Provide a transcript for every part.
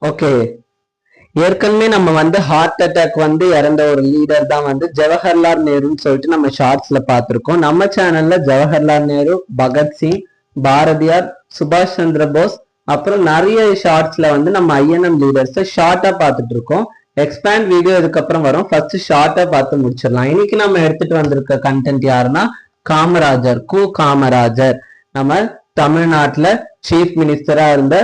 Okay, ஏற்கனவே நம்ம heart attack இறந்த ஒரு லீடர் தான் ஜவஹர்லால் நேருன்னு சொல்லிட்டு நம்ம ஷார்ட்ஸ்ல பார்த்திருக்கோம். நம்ம சேனல்ல ஜவஹர்லால் நேரு, பகத்சிங், பாரதியார், சுபாஷ் சந்திர போஸ், அப்புறம் நிறைய ஷார்ட்ஸ்ல நம்ம ஐஎன்எம் லீடர்ஸ் ஷார்ட்டா பார்த்துட்டு இருக்கோம். எக்ஸ்பேண்ட் வீடியோ இதுக்கப்புறம் வரும். ஃபர்ஸ்ட் ஷார்ட்டா பார்த்து முடிச்சிடலாம். இன்னைக்கு நம்ம எடுத்துட்டு வந்திருக்க கண்டென்ட் யாருன்னா காமராஜர், காமராஜர். நம்ம தமிழ்நாட்டுல சீஃப் மினிஸ்டரா இருந்த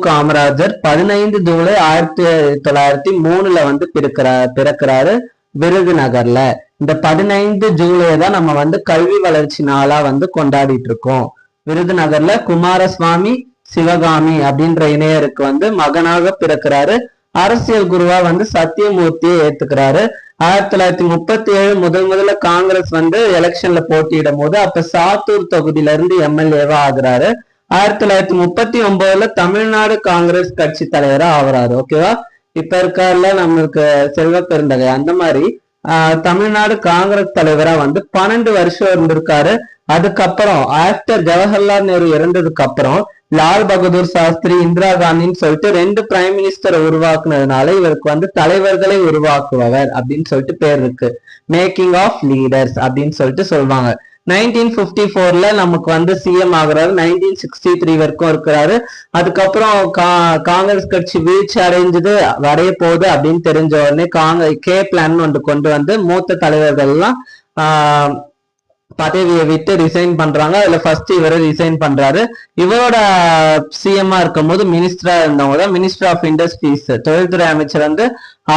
காமராஜர் 15 ஜூலை 1903 பிறக்கிறாரு விருதுநகர்ல. இந்த 15 ஜூலை தான் நம்ம கல்வி வளர்ச்சி நாளா கொண்டாடிட்டு இருக்கோம். விருதுநகர்ல குமாரசுவாமி சிவகாமி அப்படின்ற இணையருக்கு மகனாக பிறக்கிறாரு. அரசியல் குருவா சத்தியமூர்த்தியை ஏத்துக்கிறாரு. 1937 முதல்ல காங்கிரஸ் எலெக்ஷன்ல போட்டியிடும் போது அப்ப சாத்தூர் தொகுதியில இருந்து எம்எல்ஏவா ஆகுறாரு. 1939 தமிழ்நாடு காங்கிரஸ் கட்சி தலைவரா ஆகுறாரு. ஓகேவா? இப்ப இருக்காருல நம்மளுக்கு செல்வ பெருந்தகை, அந்த மாதிரி தமிழ்நாடு காங்கிரஸ் தலைவரா 12 வருஷம் இருந்திருக்காரு. அதுக்கப்புறம் ஆஃப்டர் ஜவஹர்லால் நேரு இறந்ததுக்கு அப்புறம் லால் பகதூர் சாஸ்திரி, இந்திரா காந்தின்னு சொல்லிட்டு 2 பிரைம் மினிஸ்டரை உருவாக்குனதுனால இவருக்கு தலைவர்களை உருவாக்குபவர் அப்படின்னு சொல்லிட்டு பேர் இருக்கு. மேக்கிங் ஆஃப் லீடர்ஸ் அப்படின்னு சொல்லிட்டு சொல்லுவாங்க. 1954 நமக்கு சிஎம் ஆகுறாரு. 1963 வரைக்கும் இருக்கிறாரு. அதுக்கப்புறம் காங்கிரஸ் கட்சி வீழ்ச்சி அடைய போகுது அப்படின்னு தெரிஞ்ச உடனே கே பிளான் கொண்டு மூத்த தலைவர்கள் எல்லாம் பதவியை விட்டு ரிசைன் பண்றாங்க. அதுல ஃபர்ஸ்ட் இவரை ரிசைன் பண்றாரு. இவரோட சிஎம்ஆ இருக்கும் போது மினிஸ்டரா இருந்தவங்க தான் மினிஸ்டர் ஆஃப் இண்டஸ்ட்ரீஸ், தொழில்துறை அமைச்சர்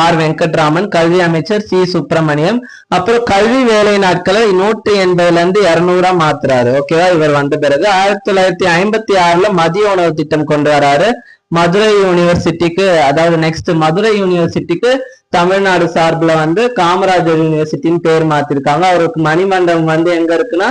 ஆர் வெங்கட்ராமன், கல்வி அமைச்சர் சி சுப்பிரமணியம். அப்புறம் கல்வி வேலை நாட்களை 180 200 மாத்துறாரு. ஓகேவா? இவர் வந்த பிறகு 1956 மதிய உணவு திட்டம் கொண்டு வராரு. மதுரை யூனிவர்சிட்டிக்கு, அதாவது நெக்ஸ்ட் மதுரை யூனிவர்சிட்டிக்கு தமிழ்நாடு சார்பில் காமராஜர் யூனிவர்சிட்டின்னு பேர் மாத்திருக்காங்க. அவருக்கு மணிமண்டபம் எங்க இருக்குன்னா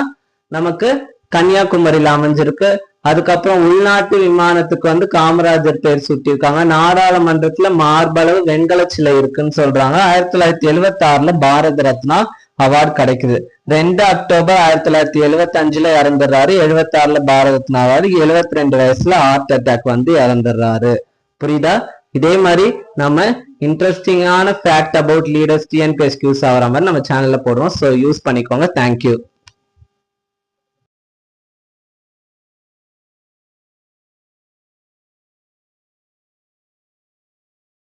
நமக்கு கன்னியாகுமரியில அமைஞ்சிருக்கு. அதுக்கப்புறம் உள்நாட்டு விமானத்துக்கு காமராஜர் பேர் சூட்டியிருக்காங்க. நாடாளுமன்றத்துல மார்பளவு வெண்கல சிலை இருக்குன்னு சொல்றாங்க. 1976 பாரத ரத்னா அவார்டு கிடைக்குது. 2 அக்டோபர் 1975 இறந்துடுறாரு. 76 பாரத ரத்னா அவார்டு. 72 வயசுல ஹார்ட் அட்டாக் இறந்துடுறாரு. புரியுதா? இதே மாதிரி நம்ம இன்ட்ரெஸ்டிங்கான fact about leaders TNPSC use ஆகிற மாதிரி நம்ம சேனல்ல போடுவோம். ஸோ யூஸ் பண்ணிக்கோங்க. தேங்க்யூ.